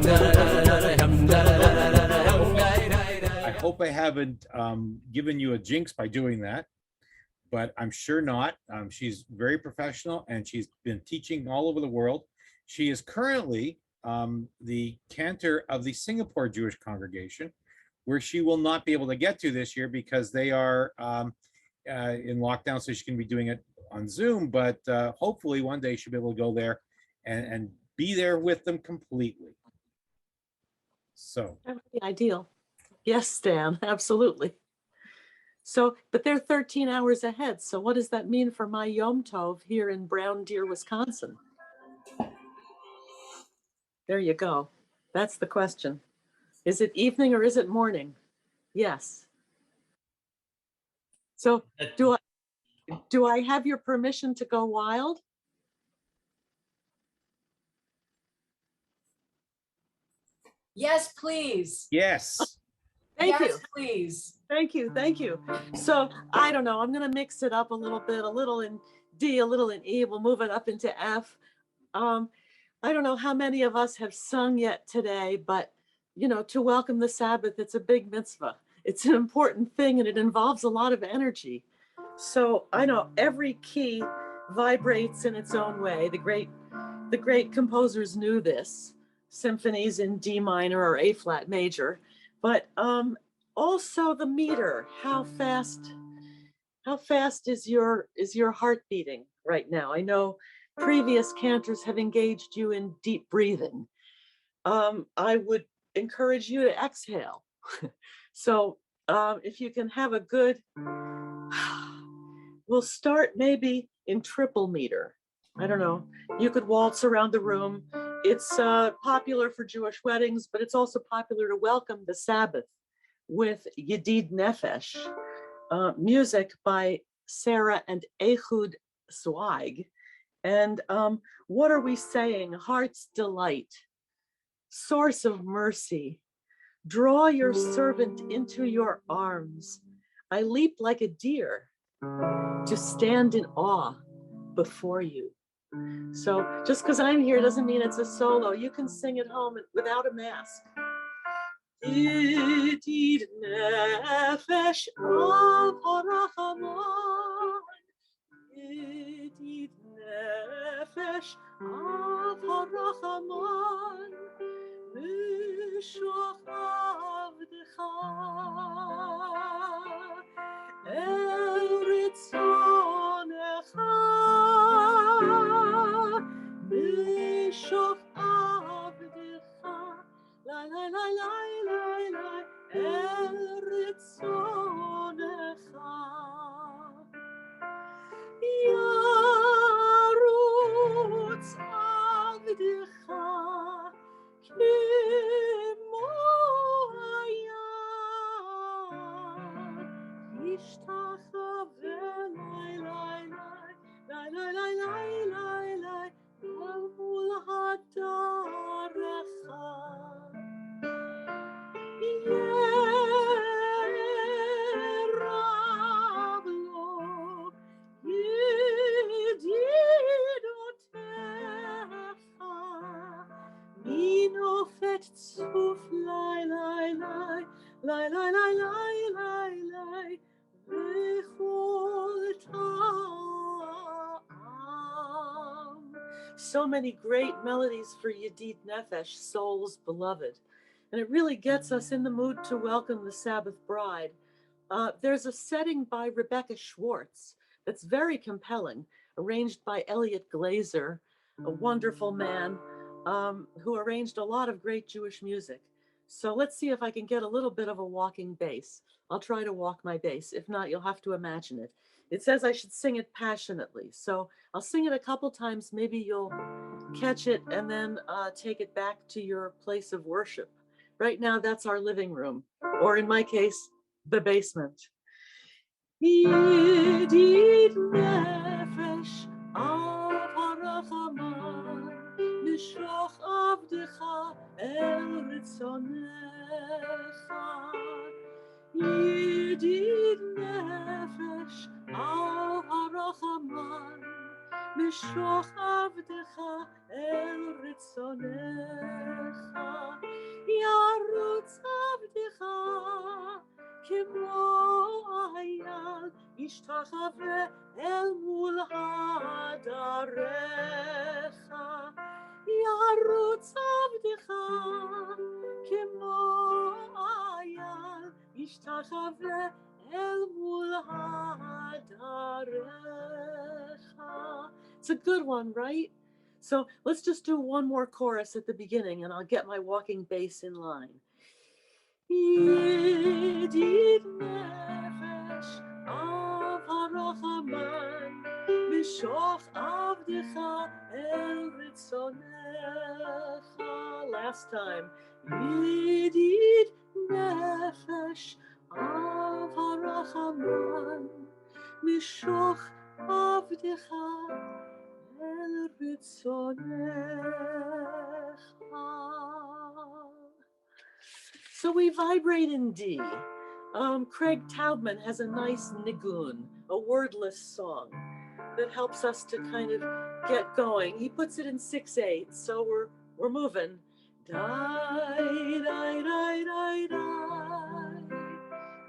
I hope I haven't given you a jinx by doing that, but I'm sure not. She's very professional and she's been teaching all over the world. She is currently the cantor of the Singapore Jewish congregation, where she will not be able to get to this year because they are in lockdown, so she can be doing it on Zoom, but hopefully one day she'll be able to go there and be there with them completely. So that would be ideal. Yes, Stan, absolutely. So, but they're 13 hours ahead. So what does that mean for my Yom Tov here in Brown Deer, Wisconsin? There you go. That's the question. Is it evening or is it morning? Yes. So do I have your permission to go wild? Yes, please. yes. Thank Yes, you. please. Thank you. Thank you. So I don't know. I'm going to mix it up a little bit, a little in D, a little in E. We'll move it up into F. I don't know how many of us have sung yet today, but you know, to welcome the Sabbath, it's a big mitzvah. It's an important thing and it involves a lot of energy. So I know every key vibrates in its own way. The great composers knew this. Symphonies in D minor or A flat major, but also the meter. How fast is your heart beating right now? I know previous cantors have engaged you in deep breathing. I would encourage you to exhale. So if you can have a good, we'll start maybe in triple meter. I don't know. You could waltz around the room. It's popular for Jewish weddings, but it's also popular to welcome the Sabbath with Yedid Nefesh, music by Sarah and Ehud Zweig. And what are we saying? Heart's delight, source of mercy, draw your servant into your arms. I leap like a deer to stand in awe before you. So just because I'm here doesn't mean it's a solo. You can sing at home without a mask. Yedid nefesh av harachamon, Yedid nefesh av harachamon, Mishoch avdecha el ritzonecha, Mishoch avdecha, lai lai lai lai lai lai, el ritzonecha. Yarutz avdecha kimo hayam, yishtachave lai lai lai, lai lai lai lai lai lai, mul hadarecha. Yerab lo yedidotecha, minofet tzuf lai lai lai, lai lai lai lai lai lai, vechol ta'am. So many great melodies for Yedid Nefesh, soul's beloved. And it really gets us in the mood to welcome the Sabbath bride. There's a setting by Rebecca Schwartz that's very compelling, arranged by Elliot Glazer, a wonderful man who arranged a lot of great Jewish music. So let's see if I can get a little bit of a walking bass. I'll try to walk my bass. If not, you'll have to imagine it. It says I should sing it passionately. So I'll sing it a couple times. Maybe you'll catch it and then take it back to your place of worship. Right now, that's our living room, or in my case, the basement. Yedid nefesh av harachaman, mishoch avdecha el ritzonecha. Yedid nefesh av harachaman, משוך עבדך אל רצונך, ירוץ עבדך כמו אייל, ישתחווה אל מול הדרך. ירוץ עבדך כמו אייל, ישתחווה אל מול הדרך. It's a good one, right? So let's just do one more chorus at the beginning and I'll get my walking bass in line. ידיד נפש אב הרחמן, משוך עבדך אל רצונך. Last time. ידיד נפש אב הרחמן, משוך עבדך אל רצונך. So we vibrate in D. Craig Taubman has a nice nigun, a wordless song that helps us to kind of get going. He puts it in 6/8, so we're moving. Die, die, die, die, die.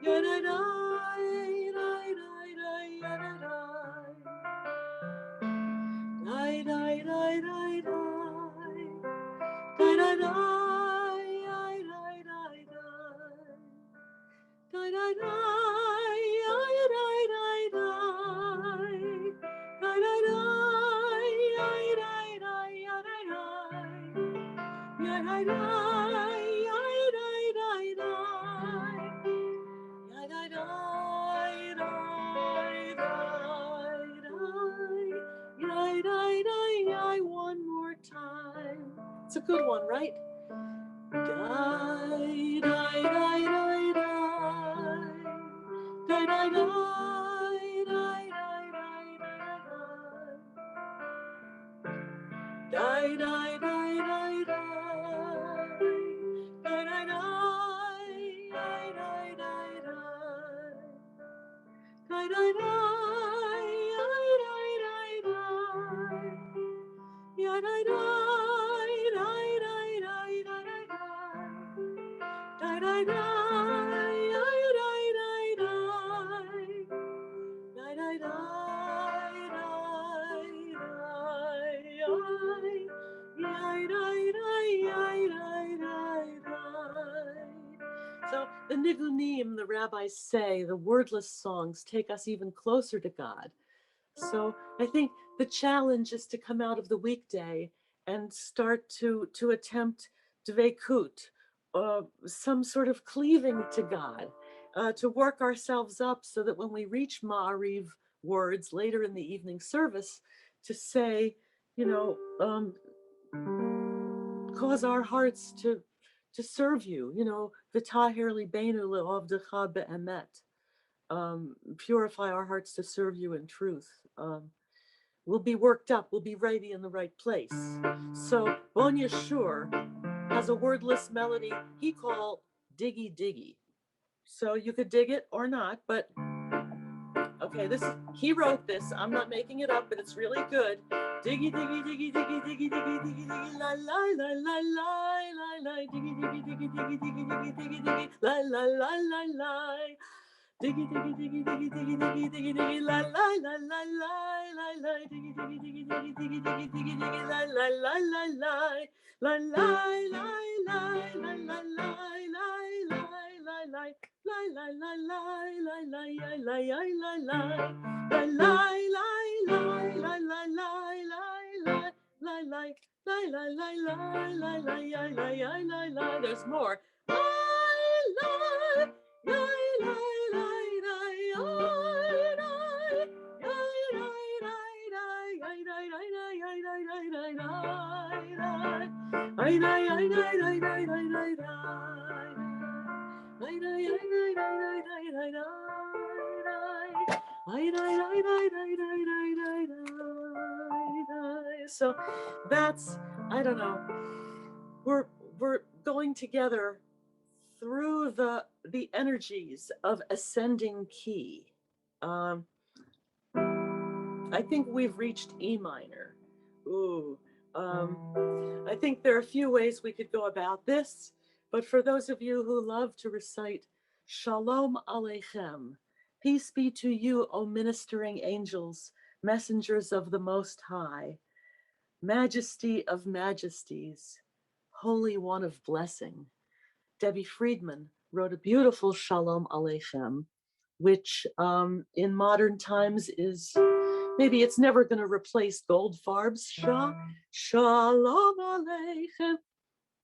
Yada, die, die, die, die, yada, die. Die, die, die, die, die. Die, die, die. Die, die, die, die, die, die, die, one more time. It's a good one, right? Die, die, die, die, die. Die, die, die, die, die, die, die, die. Die, die, die, die, die. Die, die, die, die, die, die. Die, die, die, die, die, die. So the nigunim, the rabbis say, the wordless songs take us even closer to God. So I think the challenge is to come out of the weekday and start to attempt dveikut, some sort of cleaving to God, to work ourselves up so that when we reach Ma'ariv words later in the evening service, to say, cause our hearts to serve you, v'tahir libeinu le'avdecha be'emet. Purify our hearts to serve you in truth. We'll be worked up, we'll be ready in the right place. So Bon Yeshur has a wordless melody he called Diggy Diggy. So you could dig it or not, but okay, he wrote this. I'm not making it up, but it's really good. Diggy diggy diggy diggy diggy diggy diggy diggy la la la la la la la diggy diggy diggy diggy diggy diggy diggy diggy la la la la la diggy diggy diggy diggy diggy diggy diggy diggy la la la la la la la diggy diggy diggy diggy diggy diggy diggy diggy la la la la la la la la la la la la la la la la la la la ya la ya la la la la la la la la la la la la la la la la ya la ya la la. There's more. So that's, I don't know, we're going together through the energies of ascending key. I think we've reached E minor. Ooh. I think there are a few ways we could go about this, but for those of you who love to recite Shalom Aleichem, peace be to you, O ministering angels, messengers of the Most High, Majesty of majesties, Holy One of blessing. Debbie Friedman wrote a beautiful Shalom Aleichem, which in modern times is, maybe it's never going to replace Goldfarb's Shalom Aleichem,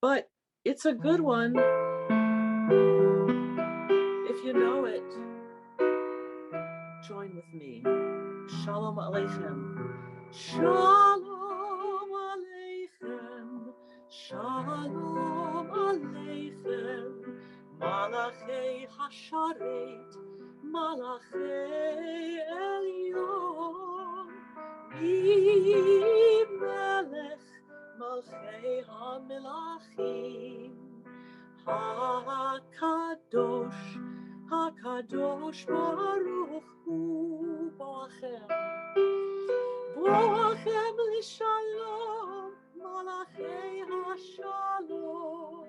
but it's a good one if you know it. Join with me. Shalom Aleichem. Shalom Aleichem. Shalom Aleichem. Malachei Hasharet. Malachei Elyon. Melech Malchei HaMelachim. HaKadosh, HaKadosh Baruch Hu. Boachem. Boachem L'Shalom. Malachei HaShalom.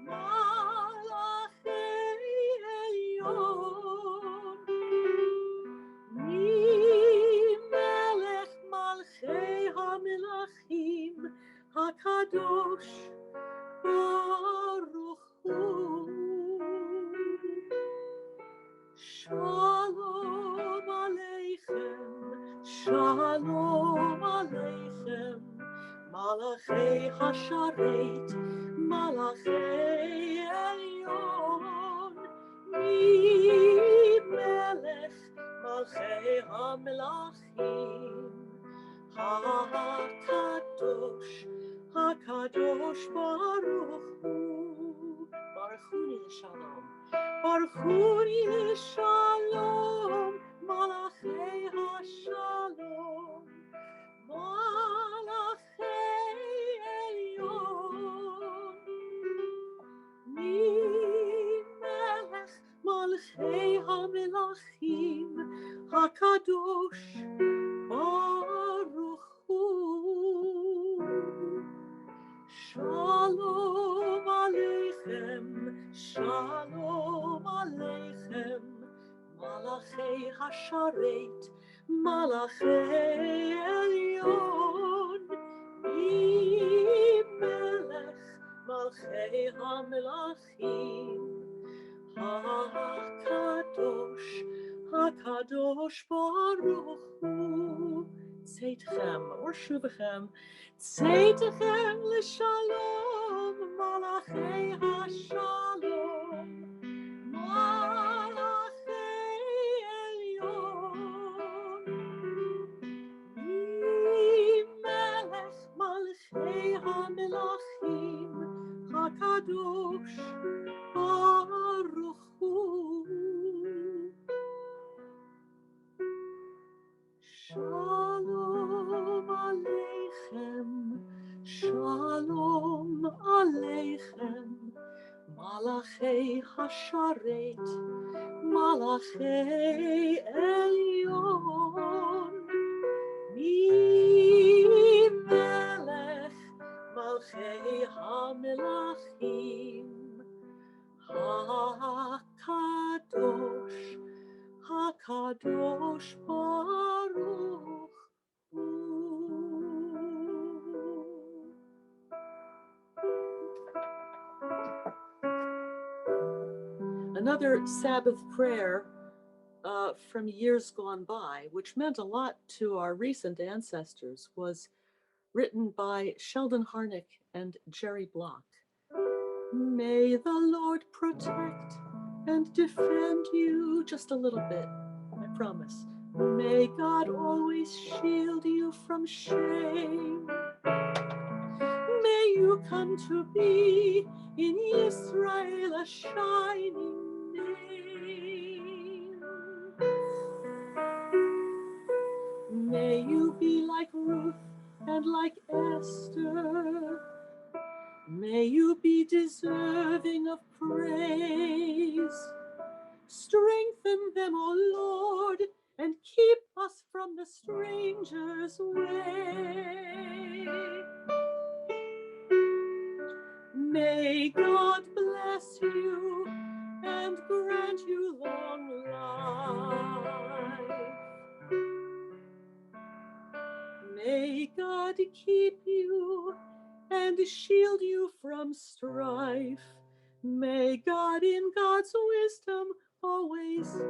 Malachei Elyon. Melech Malchei HaMelachim. HaKadosh Baruch Hu. Shalom Aleichem. Shalom Aleichem. Malachei Hasharet. Malachei Elyon. Melech Malchei HaMelachim. HaKadosh, HaKadosh Baruch Hu. Baruchuni l'shalom. Baruchuni l'shalom. Malachei HaShalom. Malachei Elyon. Melech Malchei HaMelachim. HaKadosh Baruch Hu. Shalom Aleichem. Shalom Aleichem. Malachei Hasharet. Malachei Elyon. Melech Malchei HaMelachim. HaKadosh, HaKadosh Baruch Hu. Tzeitchem or Shuvachem. Tzeitchem L'Shalom. Malachei HaShalom. Malachei Elyon. Melech Malchei HaMelachim. HaKadosh Baruch Hu. Shalom Aleichem. Shalom Aleichem. Malachei Hasharet. Malachei Elyon. Melech Malchei HaMelachim. HaKadosh, HaKadosh Baruch Hu. Another Sabbath prayer from years gone by, which meant a lot to our recent ancestors, was written by Sheldon Harnick and Jerry Block. May the Lord protect and defend you. Just a little bit, I promise. May God always shield you from shame. May you come to be in Israel a shining name. May you be like Ruth and like Esther. May you be deserving of praise. Strengthen them, O Lord, and keep us from the stranger's way. May God bless you and grant you long life. May God keep you and shield you from strife. May God in God's wisdom always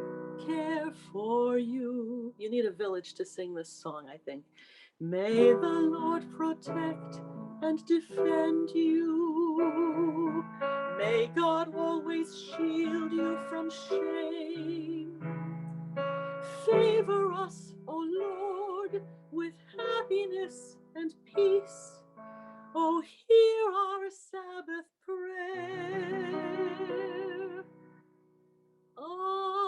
care for you. You need a village to sing this song, I think. May the Lord protect and defend you. May God always shield you from shame. Favor us, O Lord, with happiness and peace. Oh, hear our Sabbath prayer. Amen.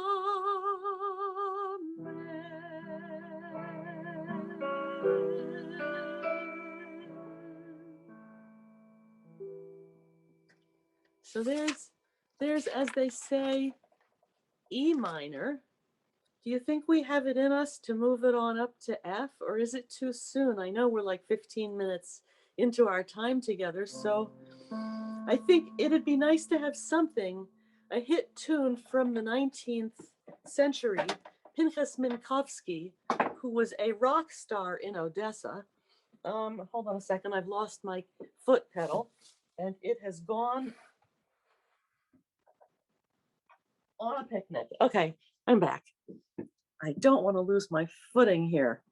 So there's, as they say, E minor. Do you think we have it in us to move it on up to F, or is it too soon? I know we're like 15 minutes into our time together, so I think it'd be nice to have something, a hit tune from the 19th century. Pinchas Minkowski, who was a rock star in Odessa. Hold on a second, I've lost my foot pedal, and it has gone on a picnic. Okay, I'm back. I don't want to lose my footing here.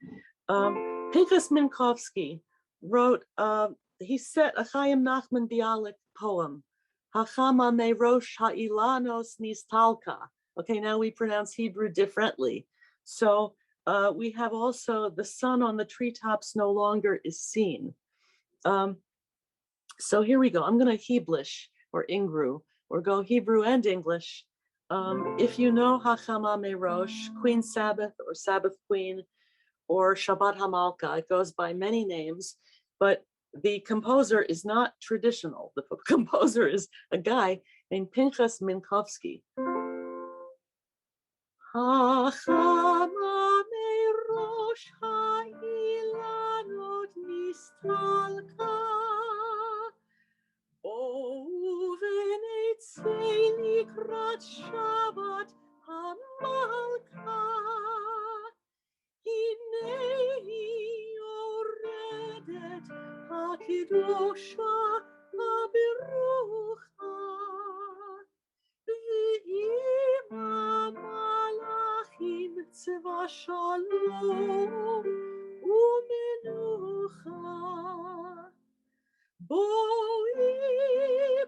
Pinchas Minkowski wrote, he set a Chaim Nachman Bialik poem, Hachama me rosh ha'ilanos nistalka. Okay, now we pronounce Hebrew differently. So we have also the sun on the treetops no longer is seen. So here we go. I'm going to Heblish or Ingru, or go Hebrew and English. If you know Hachama me rosh, Queen Sabbath or Sabbath Queen, or Shabbat Hamalka, it goes by many names, but the composer is not traditional. The composer is a guy named Pinchas Minkowski. Hachama me rosh ha'ilanot nistalka, O v'neitzei likrat Shabbat Hamalka, Hinei yoredet hakidosha haberucha, ve'im malachim tzva shalom umenucha. Boi,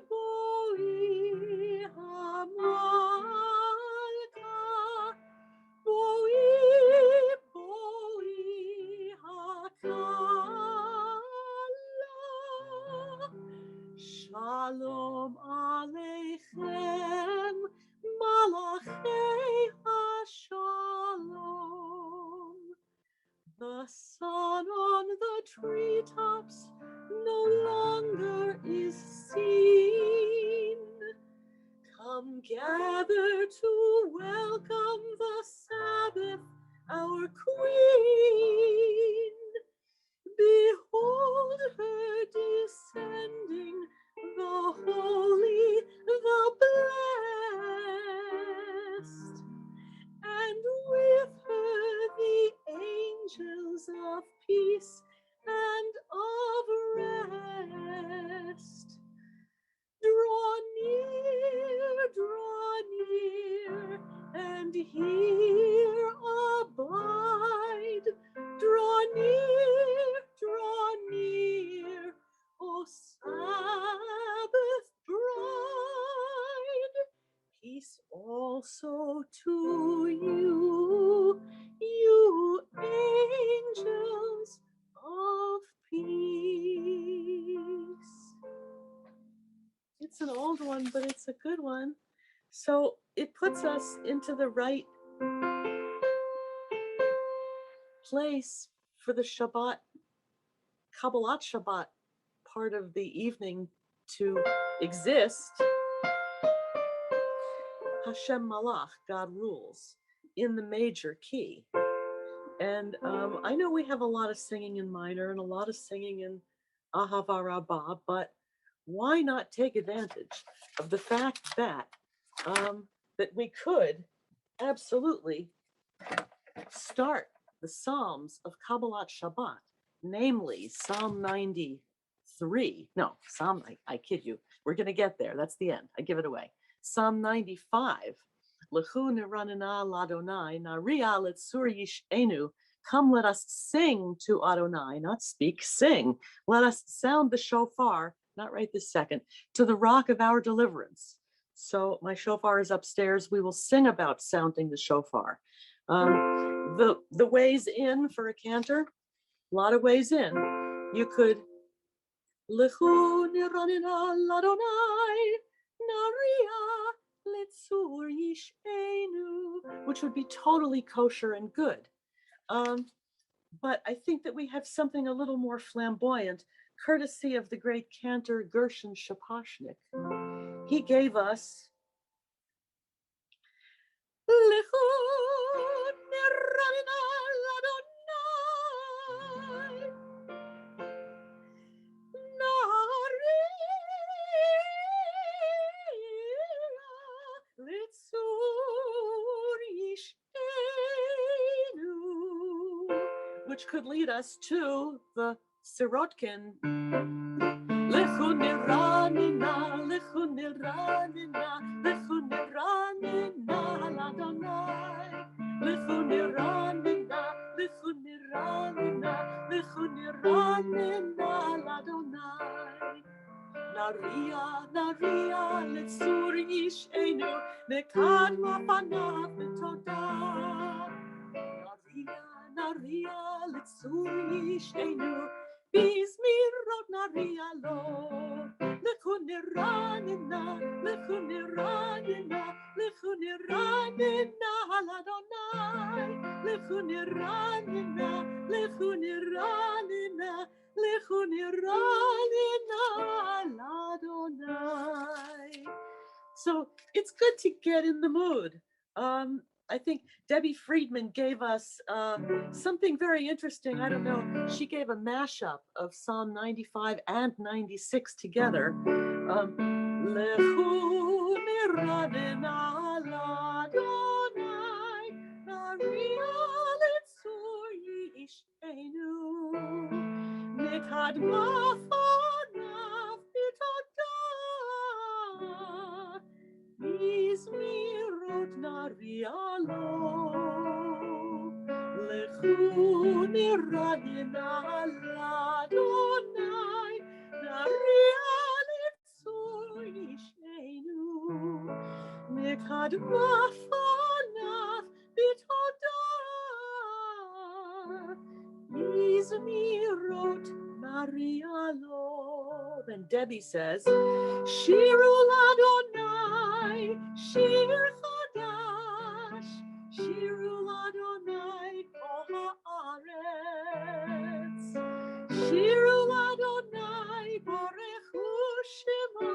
boi, hamalka, boi, boi, hakala. Shalom aleichem, malachei hashalom. The sun on the treetops no longer is seen. Come gather to welcome the Sabbath, our Queen. Behold her descending, the holy, the blessed, and with her the angels of peace and of rest. Draw near, and here abide. Draw near, O Sabbath bride. Peace also to you, you angels of peace. It's an old one, but it's a good one. So it puts us into the right place for the Shabbat, Kabbalat Shabbat part of the evening to exist. Hashem Malach, God rules. in the major key. And I know we have a lot of singing in minor and a lot of singing in Ahava Rabbah, but why not take advantage of the fact that that we could absolutely start the Psalms of Kabbalat Shabbat, namely Psalm 93. No, I kid you. We're going to get there. That's the end. I give it away. Psalm 95. Lechu niranina ladonai, naria letzur yishenu. Come, let us sing to Adonai, not speak, sing. Let us sound the shofar, not right this second, to the rock of our deliverance. So my shofar is upstairs. We will sing about sounding the shofar. The ways in for a cantor, a lot of ways in. You could Lechu niranina ladonai, naria letzur yishenu, which would be totally kosher and good. But I think that we have something a little more flamboyant, courtesy of the great cantor Gershon Shapashnik. He gave us Lechu niranina ladonai, naria letzur yishenu, which could lead us to the Sirotkin. Lechu niranina, lechu niranina, lechu niranina ladonai. Lechu niranina, lechu niranina, lechu niranina ladonai. Naria, naria letzur yishenu, nekadma panav b'todah. Naria letzur yishenu, bizmirot naria lo. Lechu niranina, lechu niranina, lechu niranina ladonai. Lechu niranina, lechu niranina, lechu niranina ladonai. So it's good to get in the mood. I think Debbie Friedman gave us something very interesting. I don't know. She gave a mashup of Psalm 95 and 96 together. Lechu niranina ladonai, naria letzur yishenu, nekadma fanav b'todah. Izmirot naria lo. Lechu niranina ladonai, naria letzur yishenu, nekadma fanav b'todah. Izmirot naria lo. Then Debbie says, Shiru ladonai, shir chadash, shiru ladonai kol haaretz, shiru ladonai borechu shemo,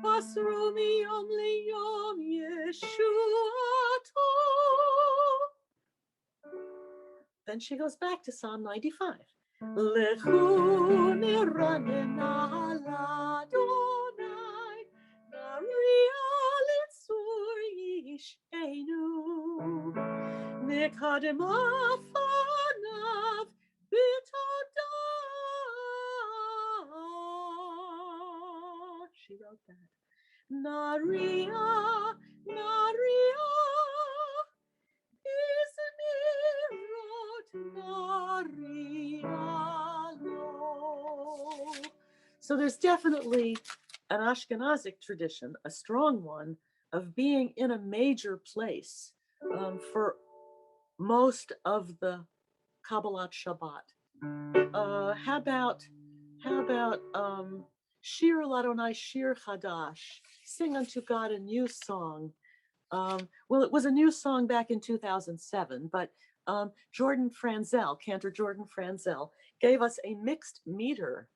basru miyom liyom yeshuato. Then she goes back to Psalm 95. Lechu niranina ladonai, naria letzur yishenu, nekadma fanav b'todah. She wrote that. Naria, naria, izmirot naria lo. So there's definitely an Ashkenazic tradition, a strong one, of being in a major place for most of the Kabbalat Shabbat. How about Shir Ladonai Shir Chadash, sing unto God a new song. Well, it was a new song back in 2007, but Jordan Franzel, cantor Jordan Franzel, gave us a mixed meter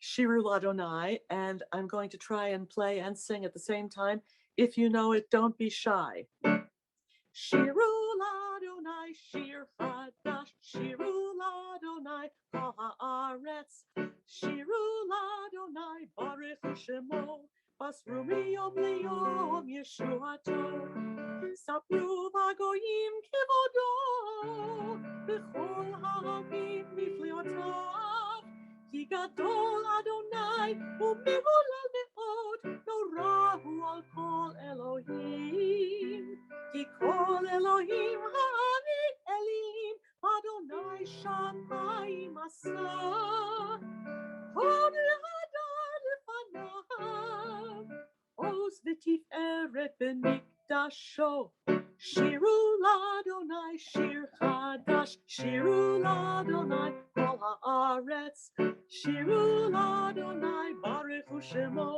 Shiru Ladonai, and I'm going to try and play and sing at the same time. If you know it, don't be shy. Shiru l'Adonai shir chadash, shiru l'Adonai ha'aretz, shiru l'Adonai baruch shemo, basru miyom liyom Yeshuato, sapru v'goyim kivodo, b'chol ha'amim mifliotav, ki gadol Adonai u'mehulal me'od, norahu al kol Elohim. Ki kol Elohim ha'ani elim, Adonai shamayim asa. Hod hadar lefanav, oz v'tiferet b'mikdasho. Shiru l'Adonai shir chadash, shiru l'Adonai kol ha'aretz, shiru l'Adonai baruch hu shemo,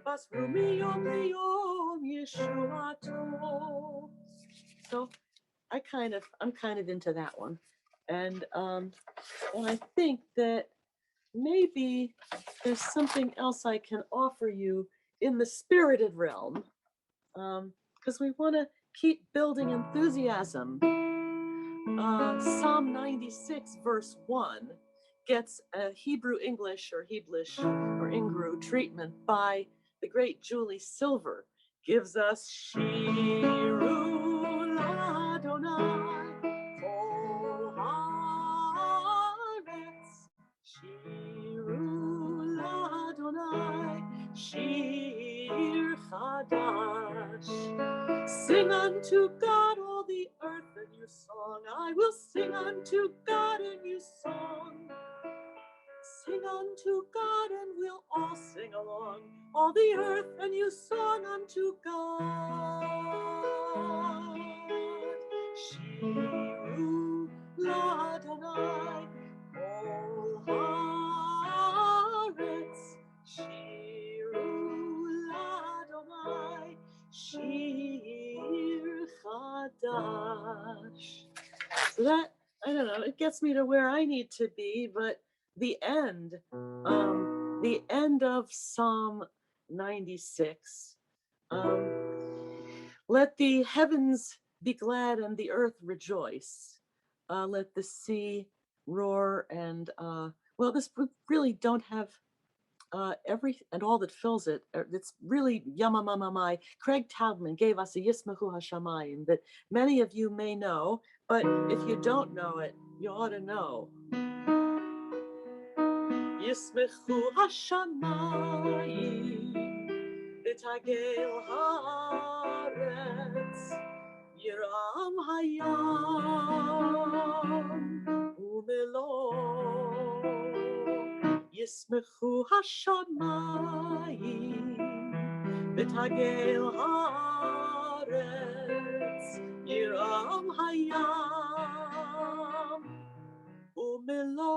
basru miyom liyom Yeshuato. So I'm kind of into that one, and I think that maybe there's something else I can offer you in the spirited realm, because we want to keep building enthusiasm. Psalm 96 verse 1 gets a Hebrew English or Heblish or Ingru treatment by the great Julie Silver. Gives us Shiru l'Adonai kol haaretz, Shiru l'Adonai shir chadash. Sing unto God all the earth a new song. I will sing unto God a new song. Sing unto God and we'll all sing along. All the earth a new song unto God. Shiru l'Adonai kol haaretz, Shiru l'Adonai shir chadash. So that, I don't know, it gets me to where I need to be, but the end of Psalm 96, let the heavens be glad and the earth rejoice. Let the sea roar and, well, this really don't have every and all that fills it. It's really yamamamamai. Craig Taubman gave us a Yismachu Hashamayim that many of you may know, but if you don't know it, you ought to know. Yismachu Hashamayim v'tagel haaretz, Yiram hayam umelo. Yismachu hashamayim v'tagel haaretz, Yiram hayam umelo.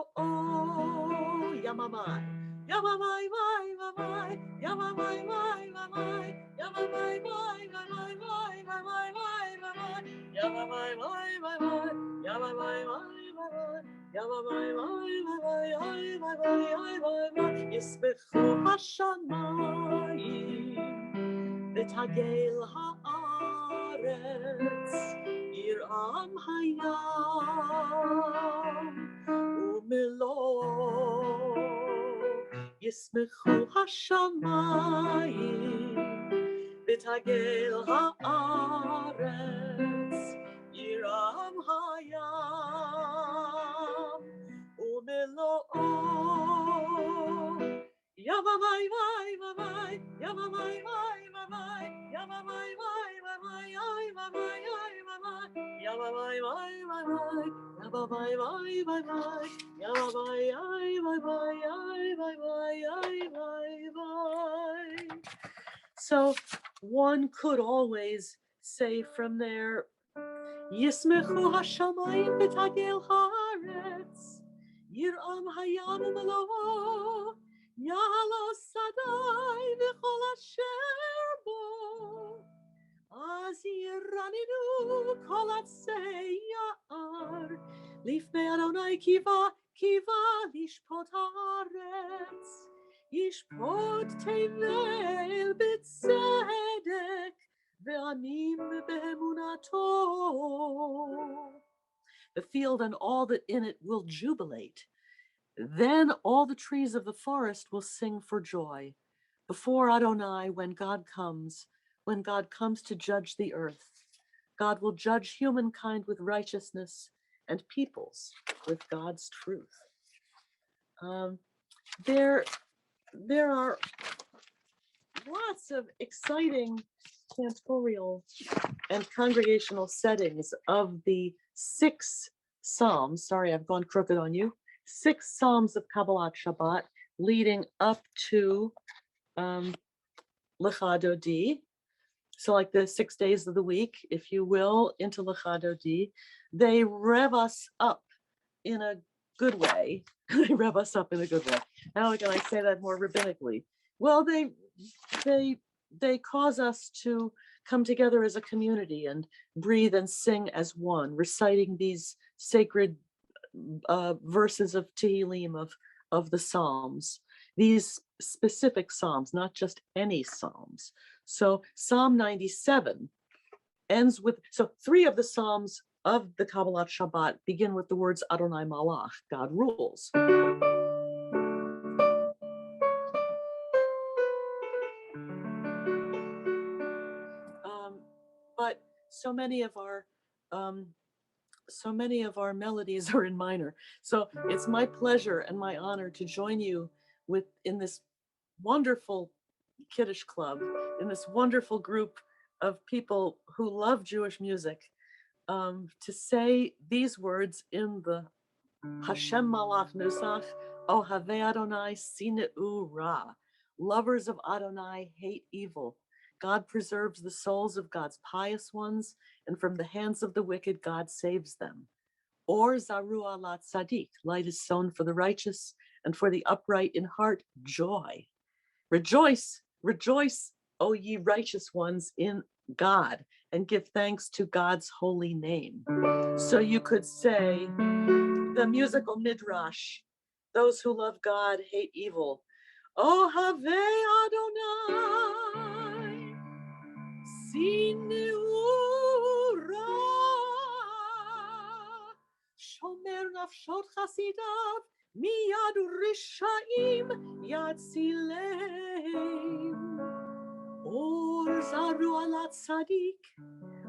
Yamamai, yamamai, mai, mamai, yamamai, mai, mamai, yamamai, mai, mamai, mai, mamai, mai, mamai, yamamai, mai, mamai, yamamai, mai, mamai, yamamai, mai, mamai, ai, mamai, ai, mamai. Yismachu hashamayim v'tagel haaretz, Yiram hayam umelo. Yismachu hashamayim v'tagel haaretz, Yiram hayam umelo. Yamamai, mai, mamai, yamamai, mai, mamai, yamamai, mai, mamai, ai, mamai, ai, mamai, yamamai, mai, mamai, yamamai, mai, mamai, yamamai, ai, mamai, ai, mamai, ai, mamai. So one could always say from there, Yismachu hashamayim v'tagel haaretz, Yiram hayam umelo. Yalo sadai v'chol asher bo, az yiraninu kol atzei ya'ar, lifnei Adonai kiva lishpot haaretz, yishpot tevel b'tzedek, ve'anim be'emunato. The field and all that in it will jubilate. Then all the trees of the forest will sing for joy before Adonai when God comes to judge the earth. God will judge humankind with righteousness and peoples with God's truth. There are lots of exciting cantorial and congregational settings of the 6 Psalms. Sorry, I've gone crooked on you. 6 Psalms of Kabbalat Shabbat leading up to Lecha Dodi. So like the 6 days of the week, if you will, into Lecha Dodi, they rev us up in a good way. They rev us up in a good way. How can I say that more rabbinically? Well, they cause us to come together as a community and breathe and sing as one, reciting these sacred verses of Tehillim, of the Psalms, these specific Psalms, not just any Psalms. So Psalm 97 ends with, so 3 of the Psalms of the Kabbalat Shabbat begin with the words Adonai Malach, God rules. But so many of our melodies are in minor. So it's my pleasure and my honor to join you in this wonderful Kiddush club, in this wonderful group of people who love Jewish music, to say these words in the Hashem Malach Nusach, Ohave Adonai Sineu Ra. Lovers of Adonai hate evil. God preserves the souls of God's pious ones, and from the hands of the wicked, God saves them. Or Zaru Alat Tzaddik, light is sown for the righteous, and for the upright in heart, joy. Rejoice, rejoice, O ye righteous ones in God, and give thanks to God's holy name. So you could say, the musical midrash, those who love God hate evil. Oh, have Adonai, Sineu Ra, Shomer nafshot chasidav, miyad rishaim yatzileim. Or zaru alat tzadik,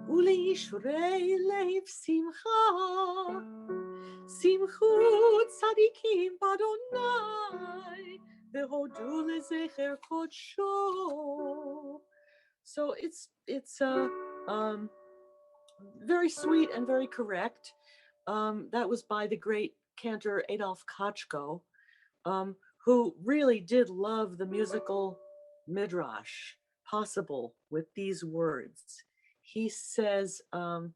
uleishrei lev simcha. Simchu tzadikim b'Adonai, vehodu lezecher kodsho. So it's very sweet and very correct. That was by the great cantor Adolf Kachko, who really did love the musical midrash possible with these words. He says, he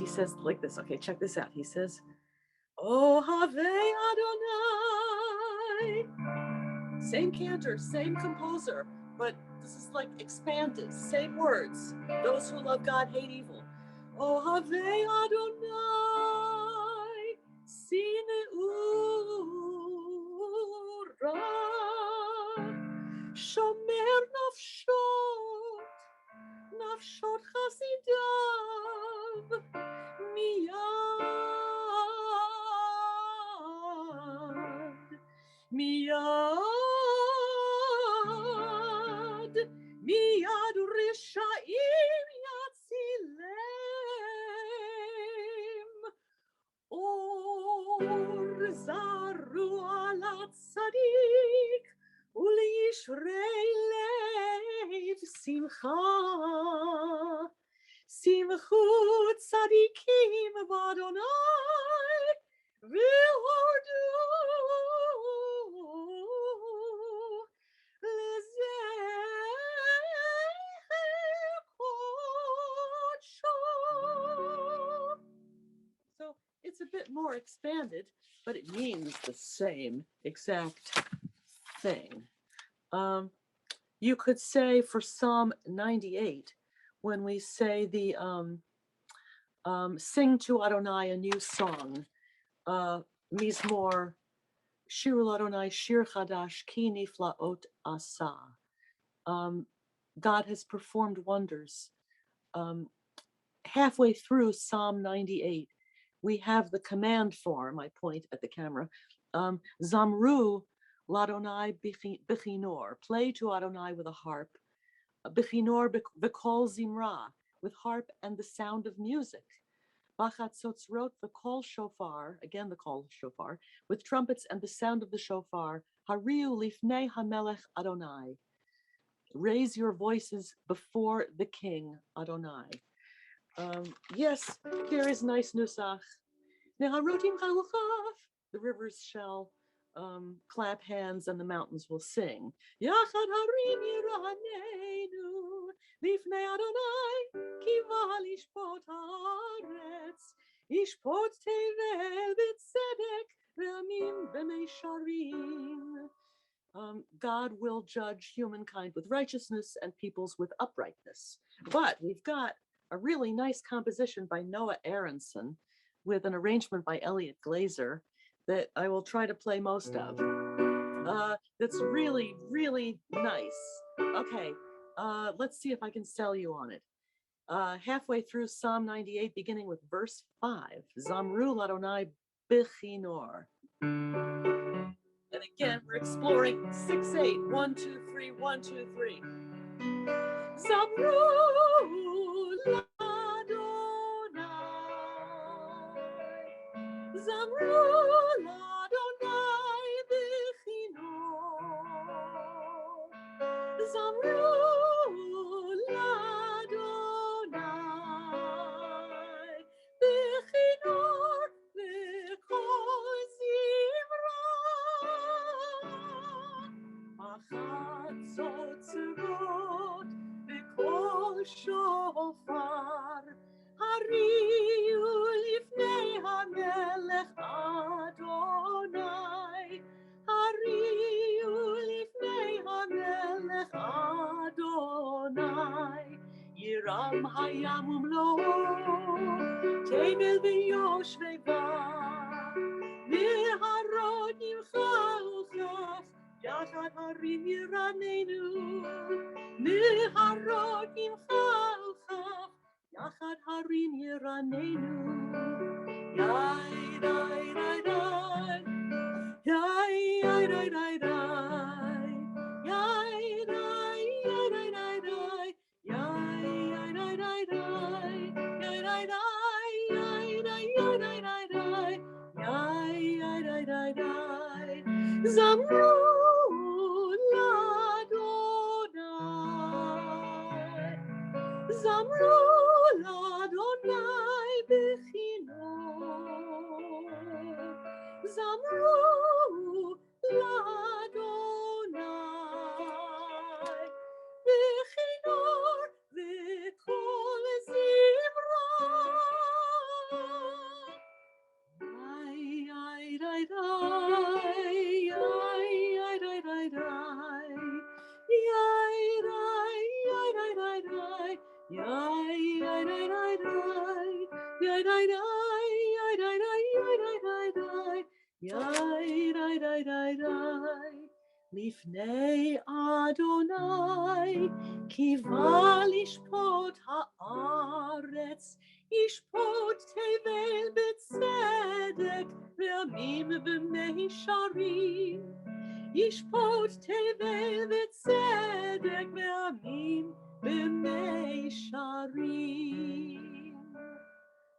says like this. Okay, check this out. He says, Oh, have Adonai. Same cantor, same composer, but this is like expanded, same words. Those who love God hate evil. Oh, have Adonai. Sineu Ra. Shomer nafshot chasidav, miyad rishaim yatzileim. Or zaru alat tzadik, uleishrei lev simcha. Simchu tzadikim b'Adonai, v'hodu lezecher kodsho. So it's a bit more expanded, but it means the same exact thing. You could say for Psalm 98, when we say the sing to Adonai a new song, Mizmor, Shirul Adonai Shir Chadash Ki Niflaot Asa. God has performed wonders. Halfway through Psalm 98, we have the command form. I point at the camera. Zamru l'Adonai b'chinor. Play to Adonai with a harp. B'chinor v'kol zimra, with harp and the sound of music. Bachatzotzrot v'kol shofar, again the kol shofar, with trumpets and the sound of the shofar. Hariu lifnei hamelech Adonai. Raise your voices before the king, Adonai. Yes, here is nice nusach. Neharotim chaluchav. The rivers shall clap hands and the mountains will sing. Yachad harim yiraneinu lifnei Adonai kiva lishpot haaretz ishpot tevel b'tzedek ve'amim b'meisharim. God will judge humankind with righteousness and peoples with uprightness. But we've got a really nice composition by Noah Aronson with an arrangement by Elliot Glazer that I will try to play most of. That's really, really nice. Okay, let's see if I can sell you on it. Halfway through Psalm 98, beginning with verse 5. Zamru l'Adonai b'chinor. And again, we're exploring 6/8. 1, 2, 3, 1, 2, 3. Zamru l'Adonai. Zamru l'Adonai b'chinor. Zamru l'Adonai b'chinor v'kol zimra. Achatzotzrot v'kol shofar. Hariu lifnei hamelech Adonai. Hariu lifnei hamelech Adonai. Yiram hayam umlo'o tevel v'yoshveva. Neharot nimcha uchaf yachad harim yiraneinu. Neharot nimcha uchaf yachad harim yiraneinu. Yai dai dai dai. Yai yai dai dai dai. Yai dai yai dai dai dai. Yai yai dai dai dai. Yai dai dai yai dai yai dai dai dai. Yai yai dai dai dai. Zamru l'Adonai. Zamru l'Adonai b'chinor. Zamru l'Adonai b'chinor v'kol zimra. Ay, ay, ay, ay, ay, ay, ay, ay, ay. Yay, ay, ay, ay, ay, ay. Yay, ay, ay, ay, ay. Yay, ay, ay, ay, ay, ay, ay, ay, ay. Yay, ay, ay, ay, ay. Lifnei Adonai kiva lishpot haaretz. Ishpot tevel b'tzedek ve'amim b'meisharim. Ishpot tevel b'tzedek ve'amim b'meisharim.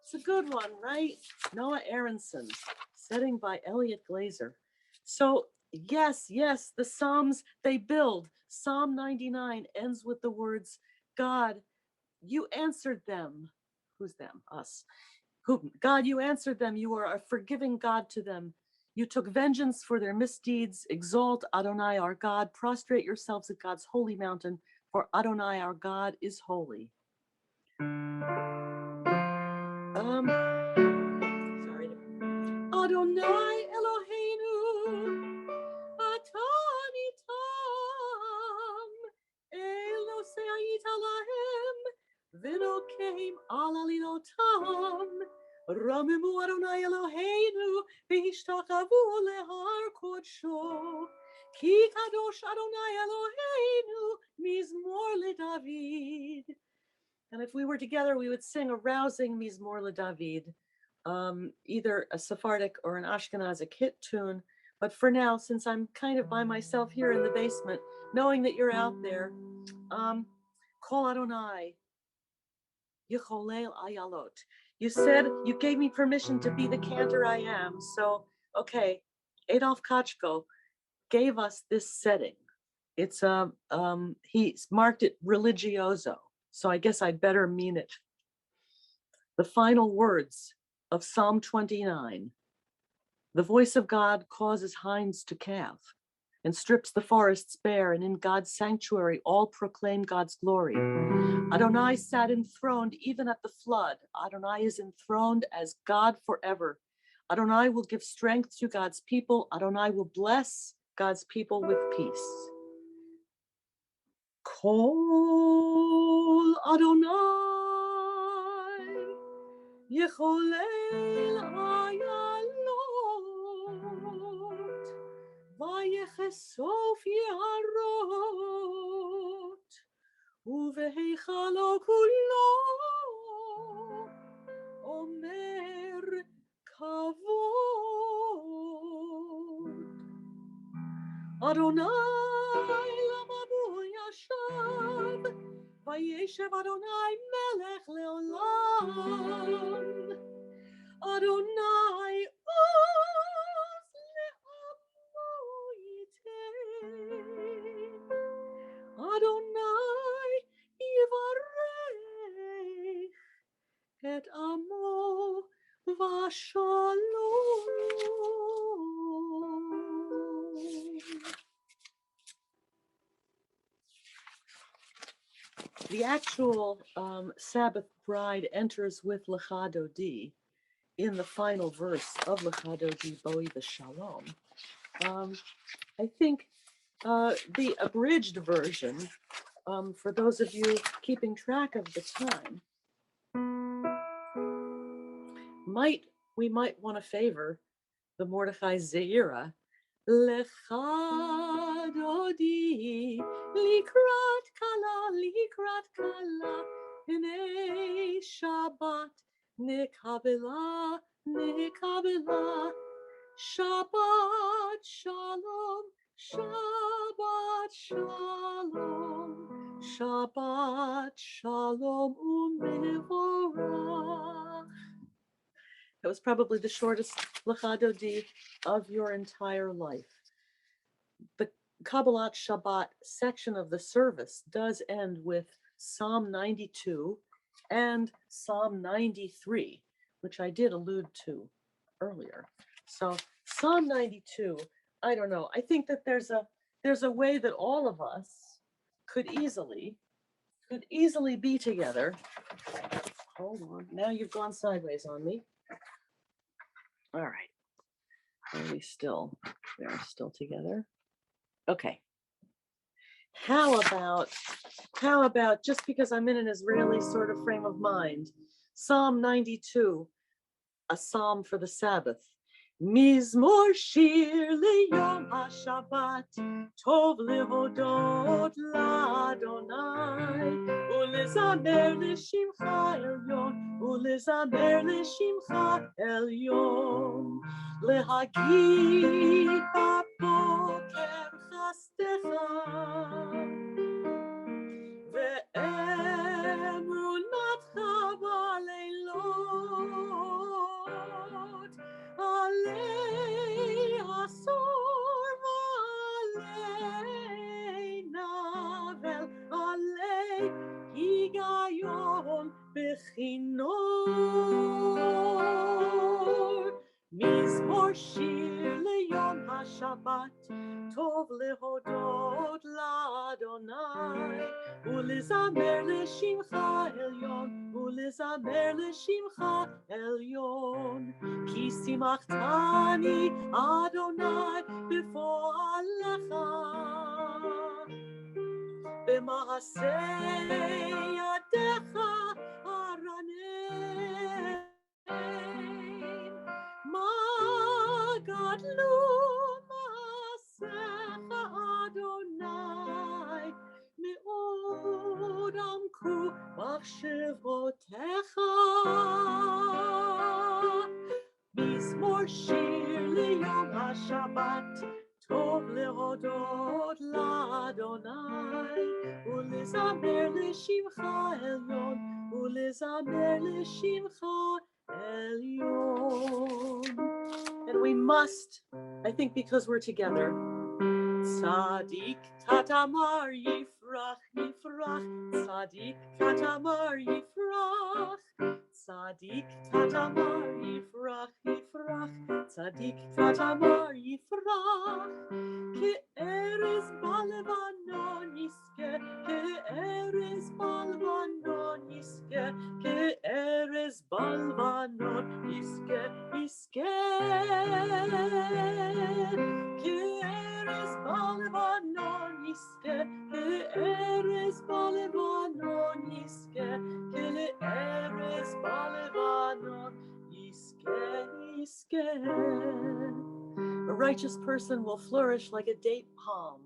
It's a good one, right? Noah Aronson, setting by Elliot Glazer. So yes, the Psalms, they build. Psalm 99 ends with the words, God, you answered them. Who's them? Us. Who? God, you answered them. You are a forgiving God to them. You took vengeance for their misdeeds. Exalt Adonai, our God. Prostrate yourselves at God's holy mountain, for Adonai, our God, is holy. Sorry. Adonai Eloheinu, Atani Tam, Elosei Ayita Lahem, V'nokeim ala lilotam. Ramimu Adonai Eloheinu, V'hishtakavu lehar kodsho. Ki kadosh Adonai Eloheinu mizmor leDavid. And if we were together, we would sing a rousing mizmor leDavid, either a Sephardic or an Ashkenazic hit tune. But for now, since I'm kind of by myself here in the basement, knowing that you're out there, Kol Adonai, Yecholel Ayalot. You said you gave me permission to be the cantor I am. So, okay, Adolf Kochko gave us this setting. It's he's marked it religioso. So I guess I'd better mean it. The final words of Psalm 29. The voice of God causes hinds to calve and strips the forests bare, and in God's sanctuary all proclaim God's glory. Adonai sat enthroned even at the flood. Adonai is enthroned as God forever. Adonai will give strength to God's people. Adonai will bless God's people with peace. Kol Adonai Yecholel Ayalot Vayechesof Yarot Uveheichalo Kulo Omer Kavod Adonai Lamabu Yashav Vayeshev Adonai Melech Leolam Adonai Oz Le'amo Yitein Adonai Yivarech Et Amo Vashalom. The actual Sabbath bride enters with Lecha Dodi in the final verse of Lecha Dodi Boi B'Shalom. I think the abridged version, for those of you keeping track of the time, we might want to favor the Mordechai Zeira. Lecha Dodi likrat kala Hinei Shabbat nekabela Shabbat Shalom Shabbat Shalom u'mevorach. That was probably the shortest Lecha Dodi of your entire life. The Kabbalat Shabbat section of the service does end with Psalm 92 and Psalm 93, which I did allude to earlier. So Psalm 92, I don't know. I think that there's a way that all of us could easily be together. Hold on. Now you've gone sideways on me. All right. They're still together. Okay. How about just because I'm in an Israeli sort of frame of mind, Psalm 92, a psalm for the Sabbath. Mizmor shir liyom haShabbat, tov lehodot laAdonai, ulezamer leshimcha elyon, lehagid baboker chastecha, ve'emrunatcha baleilot, alei asor v'alei navel, alei higayon bechinor. Mizmor shir leyom haShabbat, tov lehodot laAdonai, ulezamer leshimcha elyon, ki simachtani Adonai b'po'alecha, b'maaseh yadecha haraneim. Ma gadlu maasecha מחשבותיך, מזמור שיר ליום השבת, טוב להודות לאדוני, ולזמר לשמך עליון, ולזמר לשמך עליון. And we must, I think because we're together, Tzadik katamar yifrach yifrach, Tzadik katamar yifrach, Tzadik katamar yifrach yifrach, Tzadik katamar yifrach, Ke'erez balevanon yiske, Ke'erez balevanon yiske, Ke'erez balevanon yiske, yiske, Ke'erez balevanon yiske, Ke'erez balevanon yiske, Ke'erez balevanon yiske, yiske. A righteous person will flourish like a date palm,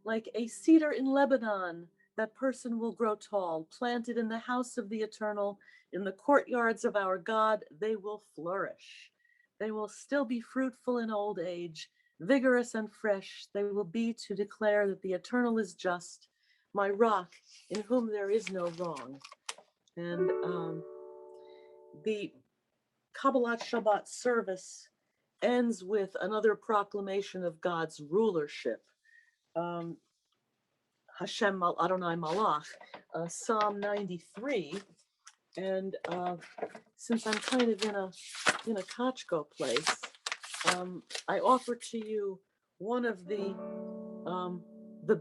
like a cedar in Lebanon. That person will grow tall, planted in the house of the Eternal, in the courtyards of our God. They will flourish. They will still be fruitful in old age, vigorous and fresh. They will be to declare that the Eternal is just, my rock, in whom there is no wrong. And the Kabbalat Shabbat service ends with another proclamation of God's rulership. Hashem Adonai Malach, Psalm 93. And since I'm kind of in a Kochko place, I offer to you one of the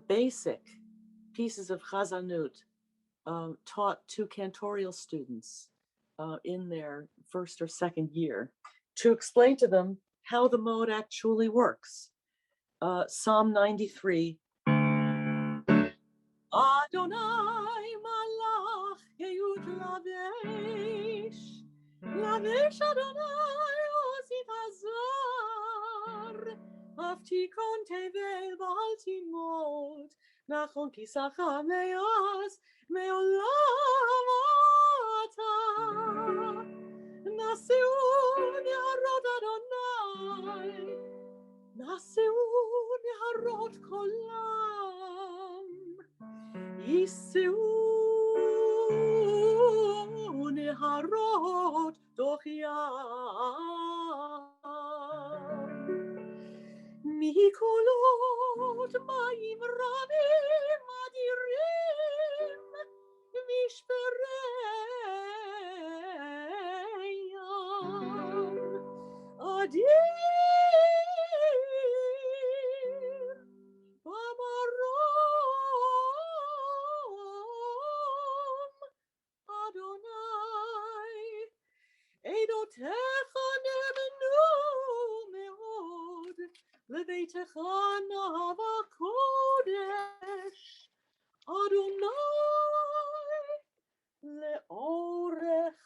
basic pieces of Chazanut taught to cantorial students in their first or second year, to explain to them how the mode actually works. Psalm 93. Adonai malach yehud lavesh, lavesh Adonai osit hazar, aftikon tevel ba'al timot, nachon kisacha me'az me'olam ata, naseu neharot Adonai, naseu neharot kolam, יסעו נהרות תוך ים, מקולות מים רבים אדירים, משברי ים, אדיר במרום אדוני, עדותיך נאמנו מאוד, לביתך נאווה קודש, אדוני לאורך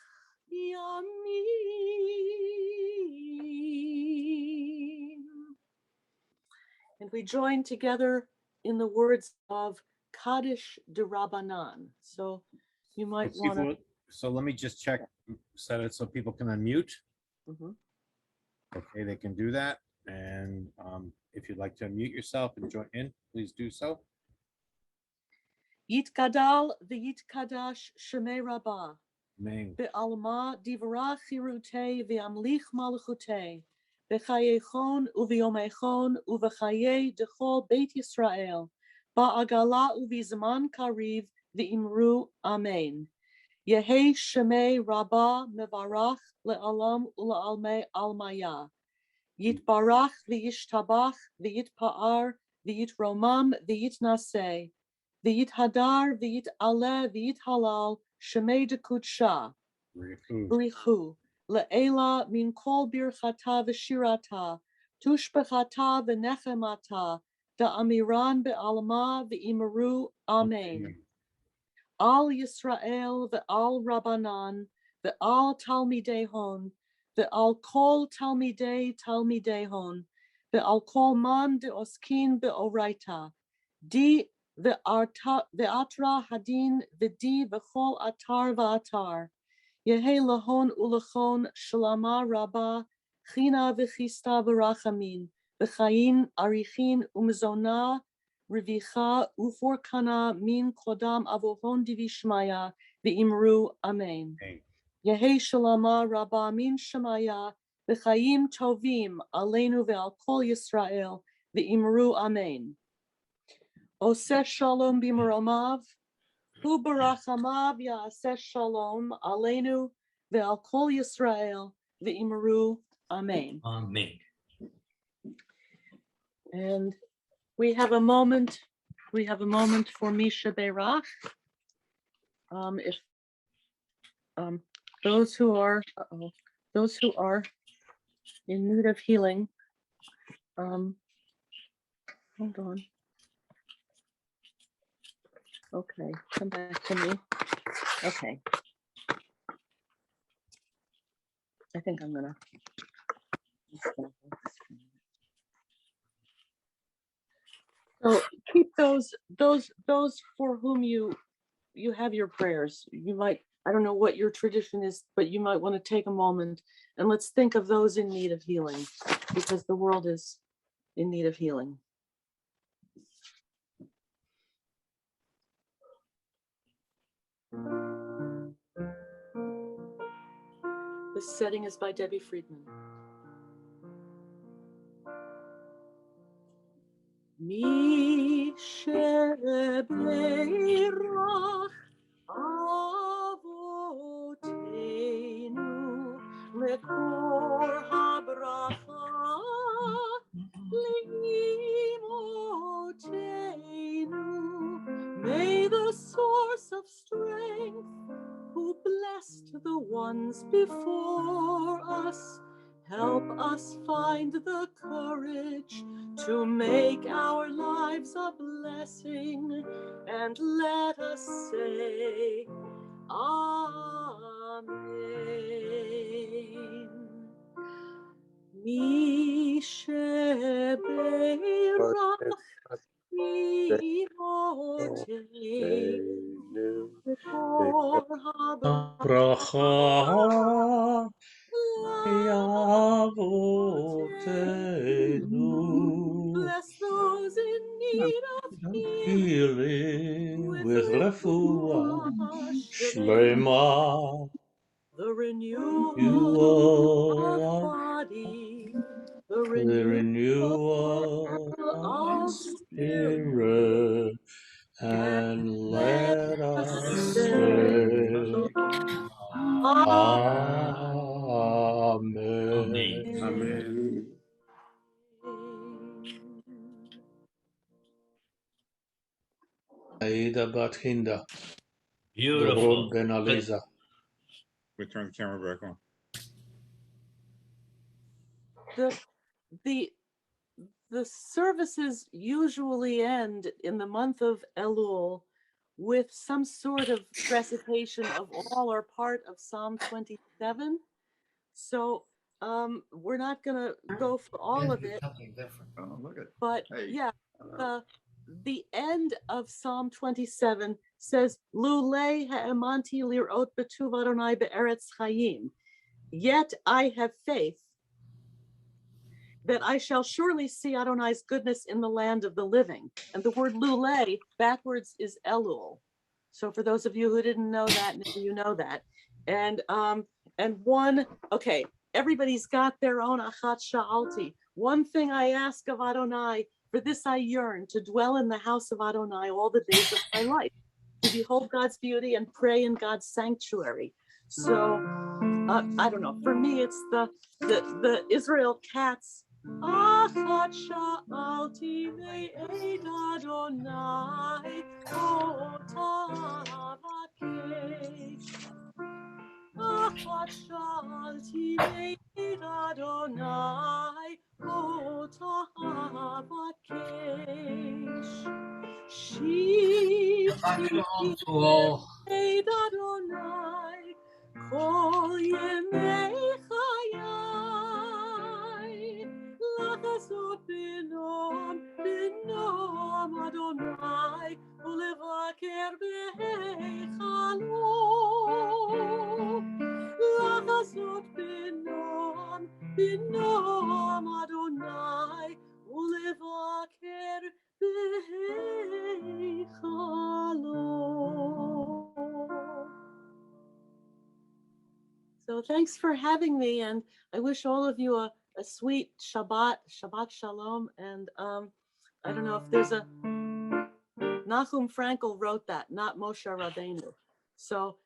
ימים. And we join together in the words of Kiddush de Rabbanan. So you might want to. So let me just check, set it so people can unmute. Mhm. Okay, they can do that. And if you'd like to unmute yourself and join in, please do so. Yitkadal v'yitkadash shemei Rabbah, Amen. be'alma divra chirutei ve'amlich malchutei, b'chayechon u'v'yomechon u'v'chayei dechol Beit Yisrael, ba'agala u'v'zman kariv v'imru Amen. Yehei shemei Rabbah mevarach le'alam u'le'almei almaya. Yitbarach v'yishtabach v'yitpa'ar v'yitromam v'yitnaseh. V'yit hadar, v'yit aleh, v'yit halal, shemei dekutsha, brichu, le'ela min kol birchata v'shirata, tushbechata v'nechemata, da'amiran be'alma v'imeru, amen. Al Yisrael ve'al Rabbanan, ve'al Talmidehon, ve'al kol Talmidehon, ve'al kol man de'oskin be'oraita, di Ve'atra hadin v'di v'chol atar v'atar. Yehe lahon ulachon shalama rabba china v'chista v'rachamin v'chayin arichin umzona revicha uforkana min kodam avohon divishmaya v'imru amen. Yehe shalama rabba min shemaya v'chayim tovim aleinu ve'al kol Yisrael v'imru amen. Oseh shalom b'maromav, hu barachamav ya'aseh shalom aleinu ve'al kol Yisrael v'imru amen. Amen. And we have a moment for Misha Beirach. If those who are in need of healing, hold on. Okay, come back to me. Okay. I think I'm gonna. So keep those for whom you have your prayers. You might, I don't know what your tradition is, but you might want to take a moment and let's think of those in need of healing, because the world is in need of healing. This setting is by Debbie Friedman. Misha Beirach Avotenu lekor habracha leimotenu. May the source of strength, who blessed the ones before us, help us find the courage to make our lives a blessing, and let us say Amen. Misha Beirach Imotenu Bracha Yavotenu. Bless those in need of Healing with refuah Shlema, shlema. the renewal You of are body, the the renewal renewal of of spirit, spirit, and and let let us us say say Amen. Amen. Aida Bat Hinda, Doron Beautiful. Ben Aliza. We turn the camera back on. The services usually end in the month of Elul with some sort of recitation of all or part of Psalm 27. So we're not going to go for all of it. Something different. Oh, look at. But Hey. yeah, the end of Psalm 27 says, Lulei ha'emanti lirot betuv Adonai be'eretz chayim. Yet I have faith that I shall surely see Adonai's goodness in the land of the living. And the word Lulei backwards is Elul. So for those of you who didn't know that, now you know that. And one, okay, everybody's got their own achat sha'alti. One thing I ask of Adonai, for this I yearn, to dwell in the house of Adonai all the days of my life, to behold God's beauty and pray in God's sanctuary. So I don't know, for me it's the Israel cats. Achat sha'alti ve'ed Adonai ota vakesh. Achat sha'alti ve'ed Adonai ota vakesh. Shivti ve'ed Adonai kol yemei chayai. Lachazot binom Adonai So thanks for having me, and I wish all of you a sweet Shabbat Shalom. And I don't know if there's a Nahum Frankel wrote that, not Moshe Rabbeinu. So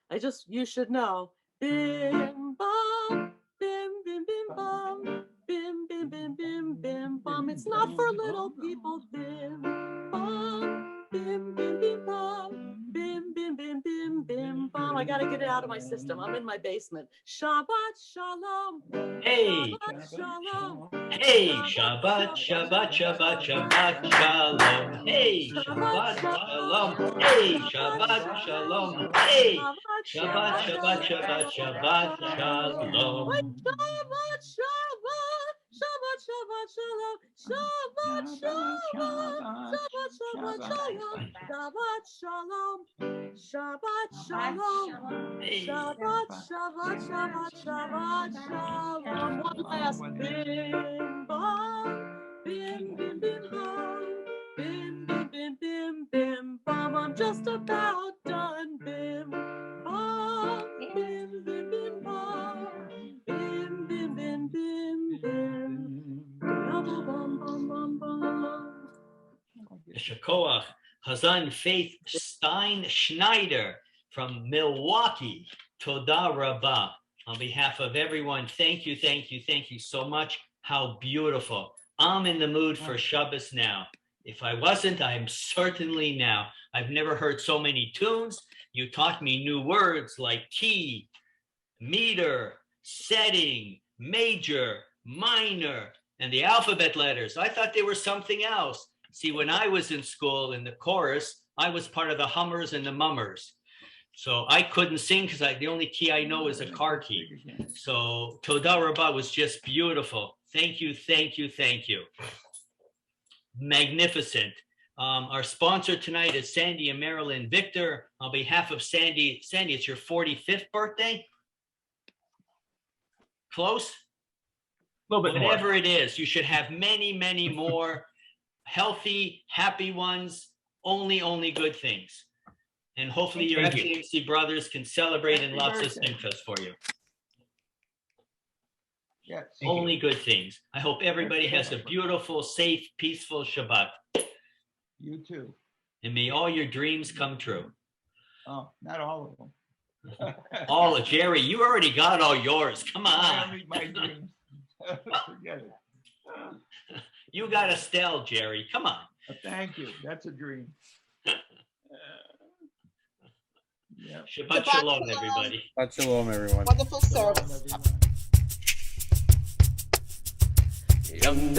you should know. Bim bam, bim bim bim bam, bim bim bim bim bim bam. It's not for little people. Bim bam, bim bim bim bam, bim bim bim bim bim bam. I gotta get it out of my system. I'm in my basement. Shabbat Shalom. Hey. Shabbat Shalom. Hey, Shabbat, Shabbat, Shabbat, Shabbat, Shalom. Hey, Shabbat, Shalom. Hey, Shabbat, Shalom. Hey, Shabbat, Shabbat, Shabbat, Shabbat, Shalom. Shabbat Shabbat. Shabbat Shabbat Shalom. Shabbat Shabbat. Shabbat Shabbat Shalom. Shabbat Shalom. Shabbat Shalom. Hey. Shabbat Shabbat Shabbat Shabbat Shalom. One last bim bam, bim bim bim bam, bim bim bim bim bim bam. I'm just about done. Bim bam, bim bim bim bam, bim bim bim bim bim. Bum bum bum bum. Yeshakoach, Hazzan Faith Steinsnyder from Milwaukee. Toda Rabbah. On behalf of everyone, thank you so much. How beautiful. I'm in the mood for Shabbos now. If I wasn't, I'm certainly now. I've never heard so many tunes. You taught me new words like key, meter, setting, major, minor, and the alphabet letters. I thought they were something else. See, when I was in school in the chorus, I was part of the hummers and the mummers. So I couldn't sing because the only key I know is a car key. So Toda Rabbah was just beautiful. Thank you. Magnificent. Our sponsor tonight is Sandy and Marilyn Victor. On behalf of Sandy, it's your 45th birthday? Close? A little bit more. Whatever it is, you should have many, many more healthy, happy ones, only good things. And hopefully your FCMC brothers can celebrate in lots of simchas for you. Yes. Only good things. I hope everybody has a beautiful, safe, peaceful Shabbat. You too. And may all your dreams come true. Oh, not all of them. All of Jerry, you already got all yours. Come on. Only my dreams. Forget it. You got Estelle, Jerry. Come on. Thank you. That's a dream. Yeah. Shabbat shalom, everybody. Shabbat shalom, everyone. Wonderful service. Yum